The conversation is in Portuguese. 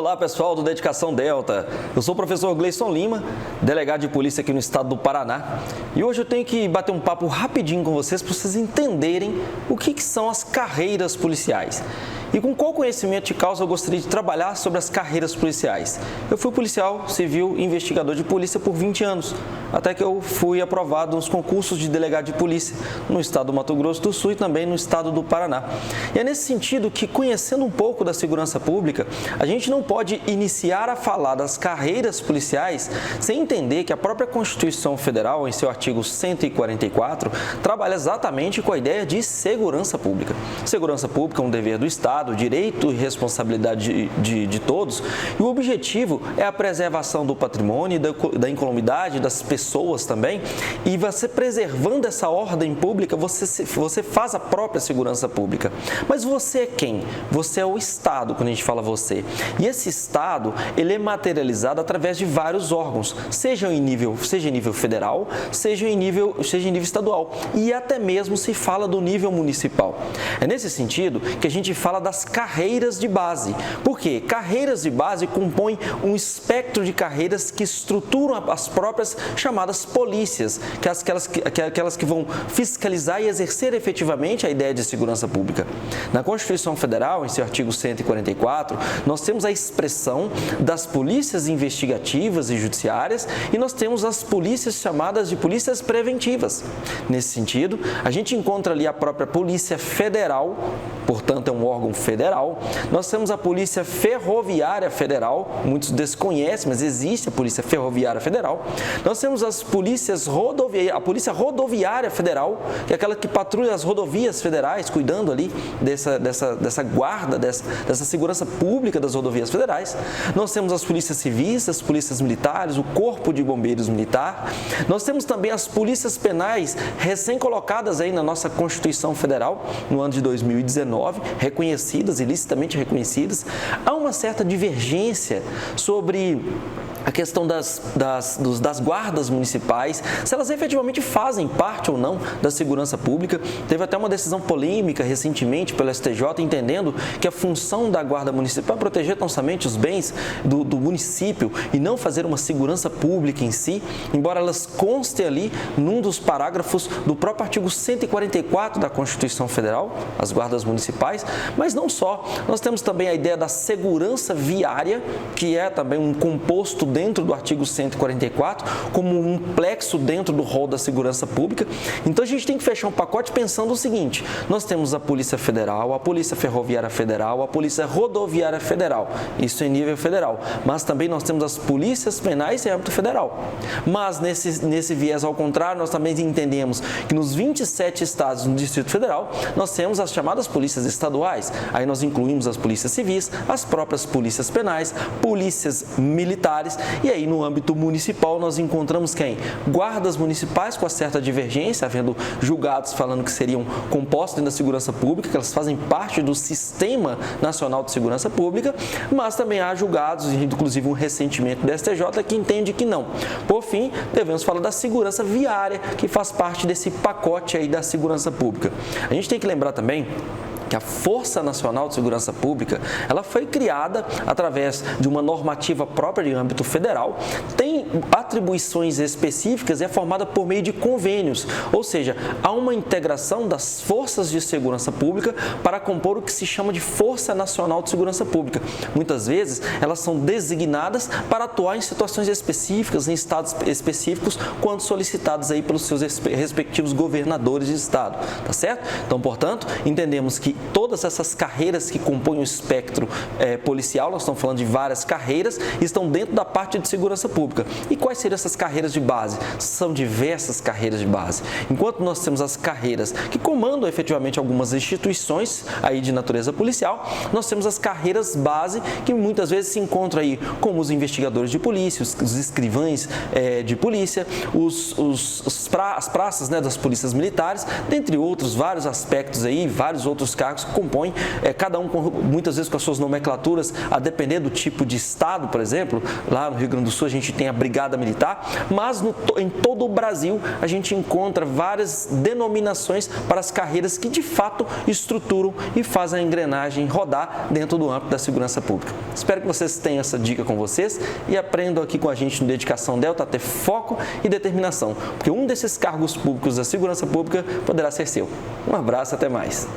Olá pessoal do Dedicação Delta, eu sou o professor Gleison Lima, delegado de polícia aqui no estado do Paraná, e hoje eu tenho que bater um papo rapidinho com vocês para vocês entenderem o que são as carreiras policiais. E com qual conhecimento de causa eu gostaria de trabalhar sobre as carreiras policiais? Eu fui policial civil e investigador de polícia por 20 anos, até que eu fui aprovado nos concursos de delegado de polícia no estado do Mato Grosso do Sul e também no estado do Paraná. E é nesse sentido que, conhecendo um pouco da segurança pública, a gente não pode iniciar a falar das carreiras policiais sem entender que a própria Constituição Federal, em seu artigo 144, trabalha exatamente com a ideia de segurança pública. Segurança pública é um dever do Estado, direito e responsabilidade de todos, e o objetivo é a preservação do patrimônio e da incolumidade das pessoas também, e você preservando essa ordem pública, você faz a própria segurança pública. Mas você é quem? Você é o Estado, quando a gente fala você. E esse Estado, ele é materializado através de vários órgãos, seja em nível federal, seja em nível estadual, e até mesmo se fala do nível municipal. É nesse sentido que a gente fala das carreiras de base. Por quê? Carreiras de base compõem um espectro de carreiras que estruturam as próprias chamadas polícias, aquelas que vão fiscalizar e exercer efetivamente a ideia de segurança pública. Na Constituição Federal, em seu artigo 144, nós temos a expressão das polícias investigativas e judiciárias e nós temos as polícias chamadas de polícias preventivas. Nesse sentido, a gente encontra ali a própria Polícia Federal, portanto é um órgão federal. Nós temos a Polícia Ferroviária Federal, muitos desconhecem, mas existe a Polícia Ferroviária Federal. Nós temos a Polícia Rodoviária Federal, que é aquela que patrulha as rodovias federais, cuidando ali dessa guarda, dessa segurança pública das rodovias federais. Nós temos as polícias civis, as polícias militares, o Corpo de Bombeiros Militar. Nós temos também as polícias penais recém-colocadas aí na nossa Constituição Federal, no ano de 2019, reconhecidas, ilicitamente reconhecidas. Há uma certa divergência sobre a questão das guardas municipais, se elas efetivamente fazem parte ou não da segurança pública. Teve até uma decisão polêmica recentemente pelo STJ, entendendo que a função da guarda municipal é proteger tão somente os bens do município e não fazer uma segurança pública em si, embora elas constem ali num dos parágrafos do próprio artigo 144 da Constituição Federal, as guardas municipais, mas não só. Nós temos também a ideia da segurança viária, que é também um composto dentro do artigo 144, como um plexo dentro do rol da segurança pública. Então a gente tem que fechar um pacote pensando o seguinte: nós temos a Polícia Federal, a Polícia Ferroviária Federal, a Polícia Rodoviária Federal, isso em nível federal, mas também nós temos as polícias penais em âmbito federal. Mas nesse viés ao contrário, nós também entendemos que nos 27 estados do Distrito Federal, nós temos as chamadas polícias estaduais. Aí nós incluímos as polícias civis, as próprias polícias penais, polícias militares. E aí, no âmbito municipal, nós encontramos quem? Guardas municipais, com a certa divergência, havendo julgados falando que seriam compostos da segurança pública, que elas fazem parte do Sistema Nacional de Segurança Pública, mas também há julgados, inclusive um ressentimento do STJ, que entende que não. Por fim, devemos falar da segurança viária, que faz parte desse pacote aí da segurança pública. A gente tem que lembrar também que a Força Nacional de Segurança Pública, ela foi criada através de uma normativa própria de âmbito federal, tem atribuições específicas e é formada por meio de convênios, ou seja, há uma integração das forças de segurança pública para compor o que se chama de Força Nacional de Segurança Pública. Muitas vezes, elas são designadas para atuar em situações específicas, em estados específicos, quando solicitadas aí pelos seus respectivos governadores de estado, tá certo? Então, portanto, entendemos que todas essas carreiras que compõem o espectro policial, nós estamos falando de várias carreiras, estão dentro da parte de segurança pública. E quais seriam essas carreiras de base? São diversas carreiras de base. Enquanto nós temos as carreiras que comandam efetivamente algumas instituições aí de natureza policial, nós temos as carreiras base que muitas vezes se encontram aí como os investigadores de polícia, os escrivães de polícia, as praças das polícias militares, dentre outros vários aspectos aí, vários outros cargos cargos que compõem, cada um muitas vezes com as suas nomenclaturas, a depender do tipo de estado, por exemplo. Lá no Rio Grande do Sul a gente tem a Brigada Militar, mas em todo o Brasil a gente encontra várias denominações para as carreiras que de fato estruturam e fazem a engrenagem rodar dentro do âmbito da segurança pública. Espero que vocês tenham essa dica com vocês e aprendam aqui com a gente no Dedicação Delta a ter foco e determinação, porque um desses cargos públicos da segurança pública poderá ser seu. Um abraço, até mais.